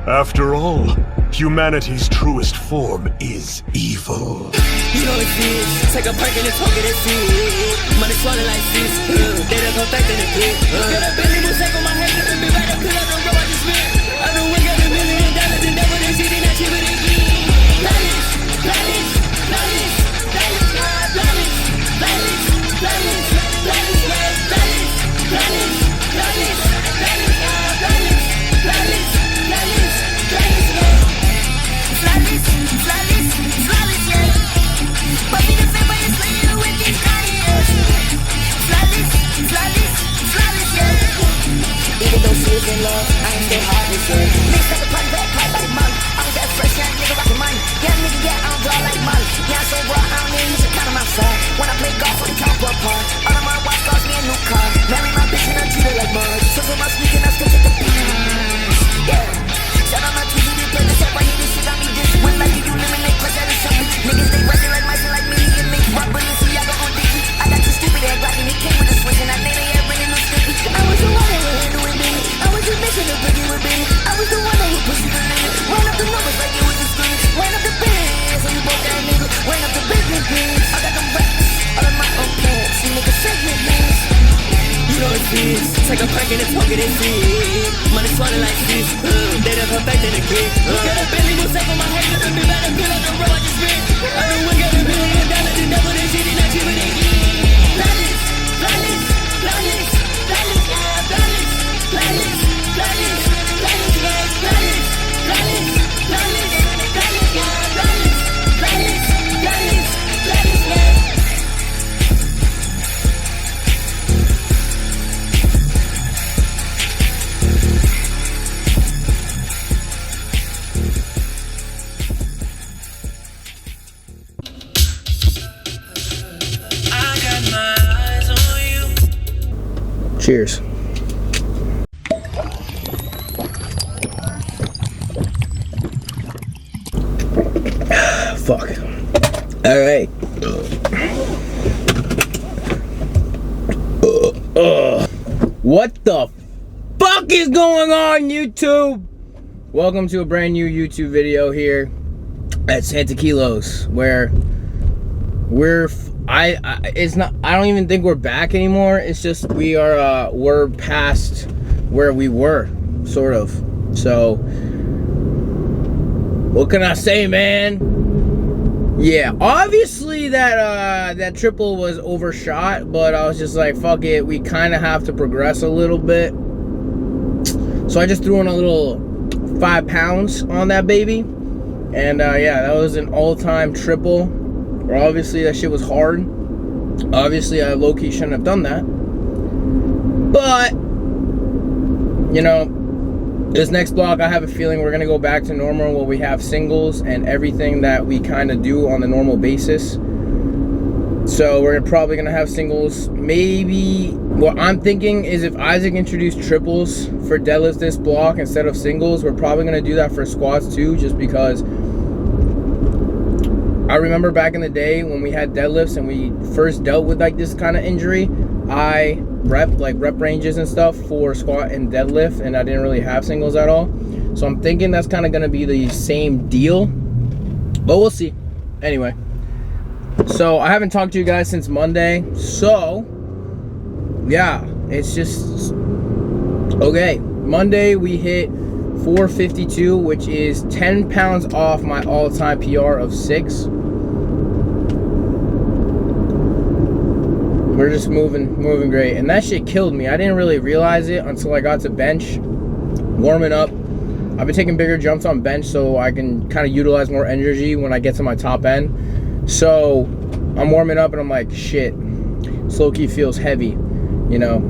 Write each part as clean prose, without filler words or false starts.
After all, humanity's truest form is evil. You know it is. Take a break and it's talking that shit. Money swallowing like this. They don't go back in the pit. Got a billion will take on my head and be right up cause I don't know I just spent. I don't win got $1 million and never they see they not cheaper than me. Flawless, flawless, flawless, flawless, flawless, flawless, flawless, flawless, flawless, flawless, flawless, flawless, flawless, flawless, flawless, flawless, flawless, flawless, flawless, yeah. But we the same way as later with these guys. Flawless, flawless, flawless, yeah. Even though she is in love, I ain't still heartless, yeah. Mixed up the party back, hard like Molly. I'm that fresh young nigga rockin' money. Yeah, nigga, yeah, I don't draw like Molly. Yeah, I'm so raw, I don't need to count on my side. When I play golf, we count for a par. All of my watch cost me a new car. Marry my bitch and I treat her like mine. So for my sneak and I still take the beat. Yeah. Shout out my TV, they play the set right here, this shit got me this. When like you eliminate, cause that is something. Niggas, they rushing like mice and like me. And make rock Balenciaga on Dickie. I got too stupid at Glock and he came with a switch. And I think they had bringing no sticky. I was the one that would handle it, baby. I was just missing the boogie with baby. I was the one that would push you to limit. Run up the numbers like it was a screen. Ran up the bands, so you broke that nigga. Ran up the business bands. I got them raps all in my own pants. See niggas shake your hands. You know it is. Take a break and it's talking that shit. Money swallowing like this. They done come back to the crib. Got a belly will take on my head and be better pill on the road I just spent. I know we got $1 million and never they see they not cheaper than me. Flawless, flawless, flawless, flawless, flawless, flawless, flawless, flawless, flawless, flawless, flawless, flawless, flawless, flawless, flawless, flawless, flawless. Cheers. Fuck. All right. What the fuck is going on, YouTube? Welcome to a brand new YouTube video here at Santakilos, where I don't even think we're back anymore. It's just we're past where we were, sort of. So what can I say, man? Yeah, obviously that triple was overshot, but I was just like, fuck it, we kind of have to progress a little bit. So I just threw in a little 5 pounds on that baby, and yeah, that was an all-time triple. Obviously that shit was hard. Obviously I low-key shouldn't have done that, but you know, this next block I have a feeling we're gonna go back to normal, where we have singles and everything that we kind of do on the normal basis. So we're probably gonna have singles. Maybe what I'm thinking is, if Isaac introduced triples for deadlifts this block instead of singles, we're probably gonna do that for squats too, just because I remember back in the day when we had deadlifts and we first dealt with like this kind of injury, I repped like rep ranges and stuff for squat and deadlift, and I didn't really have singles at all. So I'm thinking that's kind of going to be the same deal, but we'll see. Anyway, so I haven't talked to you guys since Monday, so yeah, it's just okay. Monday we hit 452, which is 10 pounds off my all-time PR of 6. We're just moving great, and that shit killed me. I didn't really realize it until I got to bench, warming up. I've been taking bigger jumps on bench so I can kind of utilize more energy when I get to my top end. So I'm warming up and I'm like, shit, slow-key feels heavy, you know.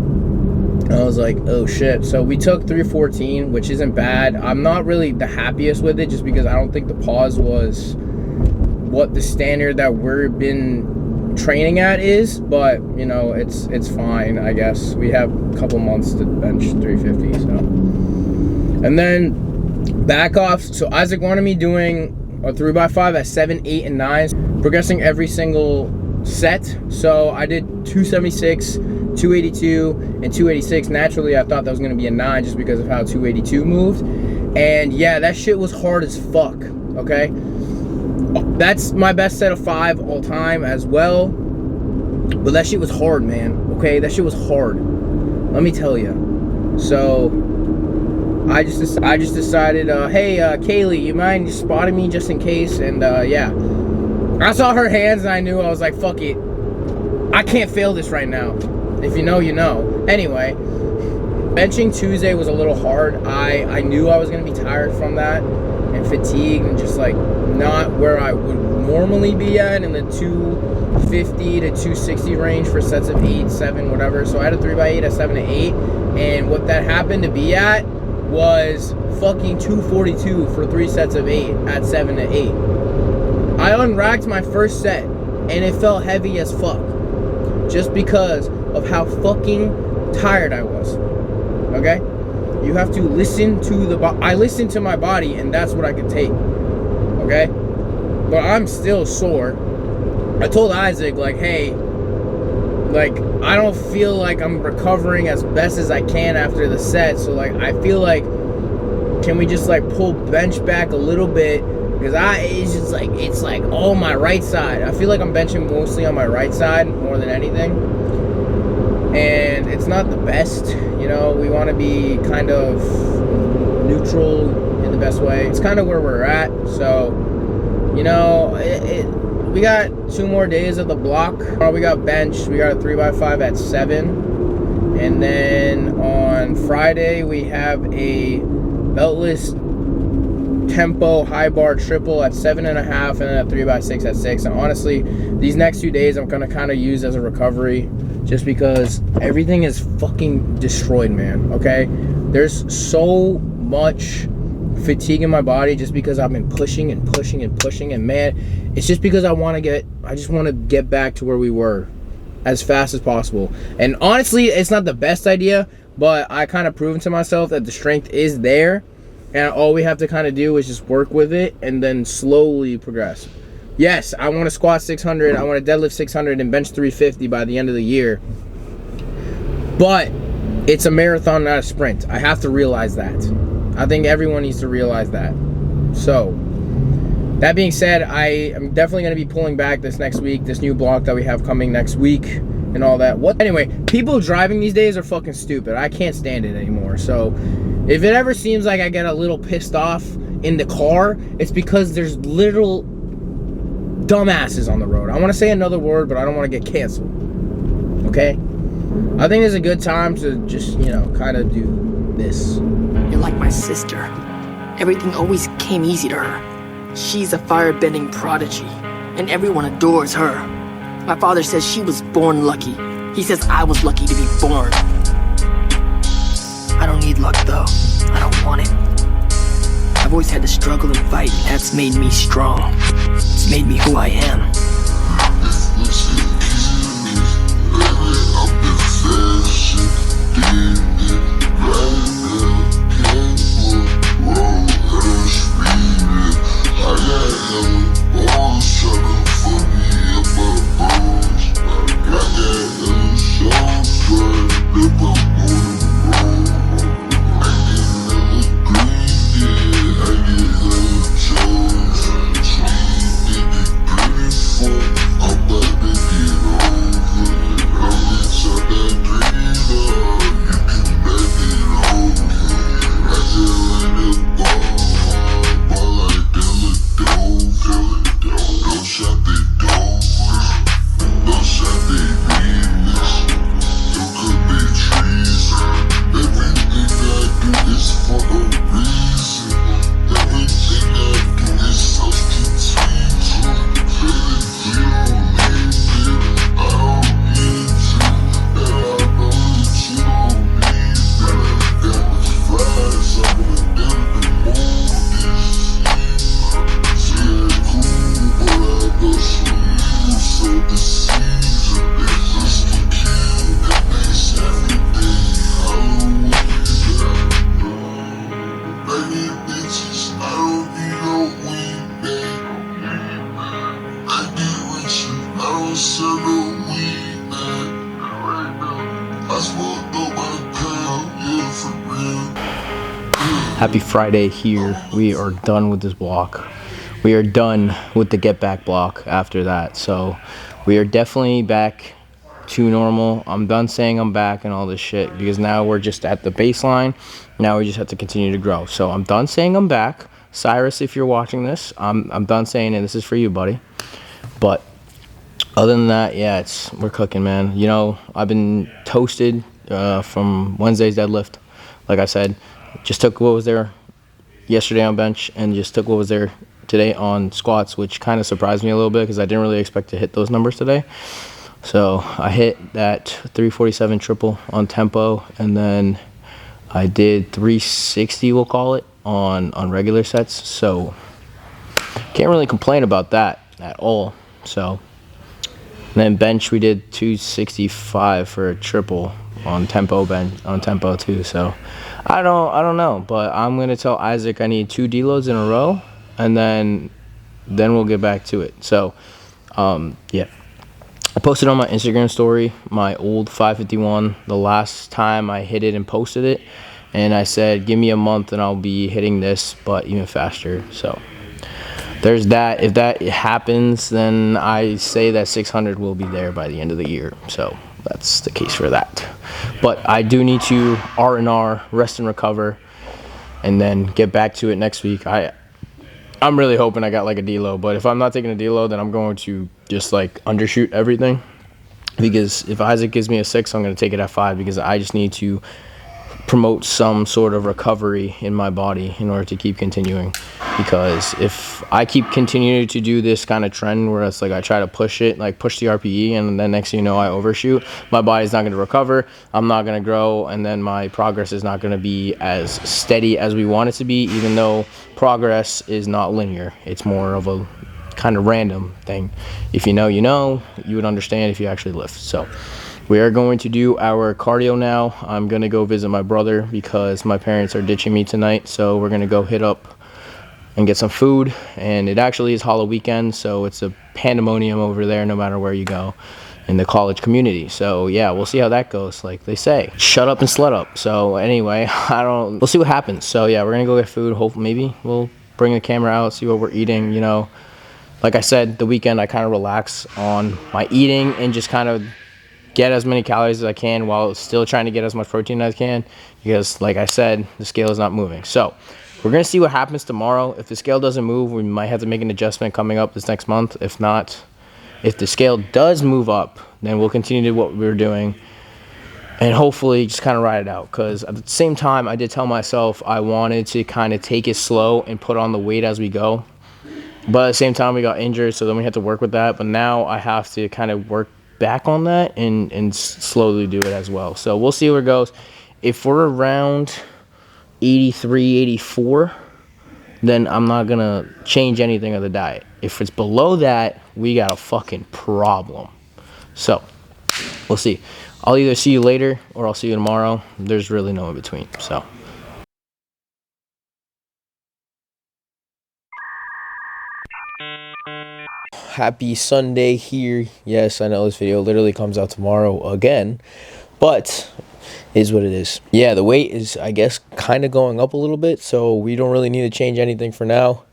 I was like, oh shit. So we took 314, which isn't bad. I'm not really the happiest with it, just because I don't think the pause was what the standard that we've been training at is, but you know, it's fine, I guess. We have a couple months to bench 350. So, and then back off. So Isaac wanted me doing a 3x5 at 7, 8, and 9, progressing every single set. So I did 276, 282, and 286. Naturally, I thought that was going to be a 9 just because of how 282 moved. And yeah, that shit was hard as fuck, okay? That's my best set of 5 all time as well. But that shit was hard, man, okay? That shit was hard. Let me tell you. So, I just decided, hey, Kaylee, you mind spotting me just in case? And, yeah. I saw her hands and I knew. I was like, fuck it. I can't fail this right now. If you know, you know. Anyway, benching Tuesday was a little hard. I knew I was going to be tired from that and fatigued and just, like, not where I would normally be at in the 250 to 260 range for sets of 8, 7, whatever. So I had a 3x8, a 7 to 8. And what that happened to be at was fucking 242 for 3 sets of 8 at 7 to 8. I unracked my first set and it felt heavy as fuck just because of how fucking tired I was. Okay? You have to listen to the I listened to my body and that's what I could take. Okay? But I'm still sore. I told Isaac, like, hey, like, I don't feel like I'm recovering as best as I can after the set. So, like, I feel like, can we just, like, pull bench back a little bit? Because it's just, like, it's, like, all my right side. I feel like I'm benching mostly on my right side more than anything. And it's not the best, you know. We want to be kind of neutral in the best way. It's kind of where we're at. So, you know, we got 2 more days of the block. We got bench. We got a 3x5 at 7. And then on Friday, we have a beltless tempo high bar triple at 7.5 and then a 3x6 at 6. And honestly, these next 2 days I'm gonna kind of use as a recovery just because everything is fucking destroyed, man. Okay, there's so much fatigue in my body just because I've been pushing and pushing and pushing, and man, it's just because I just want to get back to where we were as fast as possible. And honestly, it's not the best idea, but I kind of proven to myself that the strength is there. And all we have to kind of do is just work with it and then slowly progress. Yes, I want to squat 600. I want to deadlift 600 and bench 350 by the end of the year. But it's a marathon, not a sprint. I have to realize that. I think everyone needs to realize that. So, that being said, I am definitely going to be pulling back this next week. This new block that we have coming next week and all that. Anyway, people driving these days are fucking stupid. I can't stand it anymore. So, if it ever seems like I get a little pissed off in the car, it's because there's literal dumbasses on the road. I want to say another word, but I don't want to get canceled. Okay? I think it's a good time to just, you know, kind of do this. You're like my sister. Everything always came easy to her. She's a firebending prodigy, and everyone adores her. My father says she was born lucky. He says I was lucky to be born. I don't need luck, though. I don't want it. I've always had to struggle and fight, and that's made me strong. It's made me who I am. You can Happy Friday here. We are done with this block. We are done with the get back block after that. So we are definitely back to normal. I'm done saying I'm back and all this shit because now we're just at the baseline. Now we just have to continue to grow. So I'm done saying I'm back. Cyrus, if you're watching this, I'm done saying it. This is for you, buddy. But other than that, yeah, we're cooking, man. You know, I've been toasted from Wednesday's deadlift. Like I said, just took what was there yesterday on bench and just took what was there today on squats, which kind of surprised me a little bit because I didn't really expect to hit those numbers today. So I hit that 347 triple on tempo, and then I did 360, we'll call it, on regular sets. So can't really complain about that at all. So and then bench we did 265 for a triple on tempo too. So I don't know, but I'm gonna tell Isaac I need 2 deloads in a row, and then we'll get back to it. So yeah, I posted on my Instagram story my old 551 the last time I hit it and posted it, and I said give me a month and I'll be hitting this but even faster. So there's that. If that happens, then I say that 600 will be there by the end of the year. So that's the case for that. But I do need to R&R, rest and recover, and then get back to it next week. I'm really hoping I got like a deload, but if I'm not taking a deload, then I'm going to just like undershoot everything, because if Isaac gives me a 6, I'm going to take it at 5, because I just need to promote some sort of recovery in my body in order to keep continuing. Because if I keep continuing to do this kind of trend where it's like I try to push it, like push the RPE, and then next thing you know I overshoot, my body's not going to recover, I'm not going to grow, and then my progress is not going to be as steady as we want it to be, even though progress is not linear. It's more of a kind of random thing. If you know, you would understand if you actually lift. So we are going to do our cardio now. I'm going to go visit my brother because my parents are ditching me tonight. So we're going to go hit up and get some food. And it actually is Halloween weekend, so it's a pandemonium over there no matter where you go in the college community. So yeah, we'll see how that goes. Like they say, shut up and slut up. So anyway, we'll see what happens. So yeah, we're going to go get food. Hopefully, maybe we'll bring the camera out, see what we're eating, you know. Like I said, the weekend I kind of relax on my eating and just kind of get as many calories as I can while still trying to get as much protein as I can, because like I said, the scale is not moving. So we're going to see what happens tomorrow. If the scale doesn't move, we might have to make an adjustment coming up this next month. If not, if the scale does move up, then we'll continue to do what we're doing and hopefully just kind of ride it out. Because at the same time, I did tell myself I wanted to kind of take it slow and put on the weight as we go. But at the same time, we got injured, so then we had to work with that. But now I have to kind of work back on that and slowly do it as well. So we'll see where it goes. If we're around 83, 84, then I'm not going to change anything of the diet. If it's below that, we got a fucking problem. So we'll see. I'll either see you later or I'll see you tomorrow. There's really no in between. So happy Sunday here. Yes, I know this video literally comes out tomorrow again, but it is what it is. Yeah, the weight is, I guess, kind of going up a little bit, so we don't really need to change anything for now.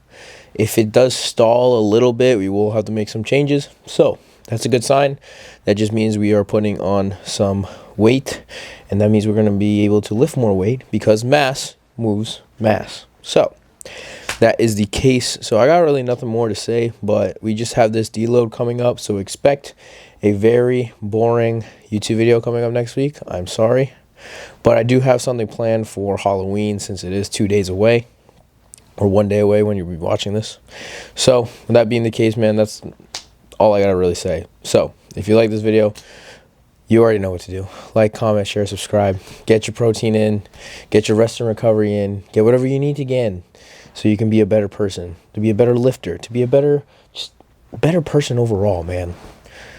If it does stall a little bit, we will have to make some changes. So that's a good sign. That just means we are putting on some weight, and that means we're going to be able to lift more weight because mass moves mass. So that is the case. So I got really nothing more to say, but we just have this deload coming up, so expect a very boring YouTube video coming up next week. I'm sorry, but I do have something planned for Halloween, since it is 2 days away, or 1 day away when you'll be watching this. So with that being the case, man, that's all I gotta really say. So if you like this video, you already know what to do. Like, comment, share, subscribe. Get your protein in, get your rest and recovery in, get whatever you need to get in, so you can be a better person, to be a better lifter, to be a better person overall, man.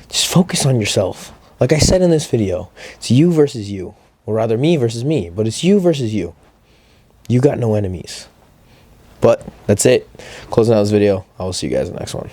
Just focus on yourself. Like I said in this video, it's you versus you. Or rather, me versus me. But it's you versus you. You got no enemies. But that's it. Closing out this video. I will see you guys in the next one.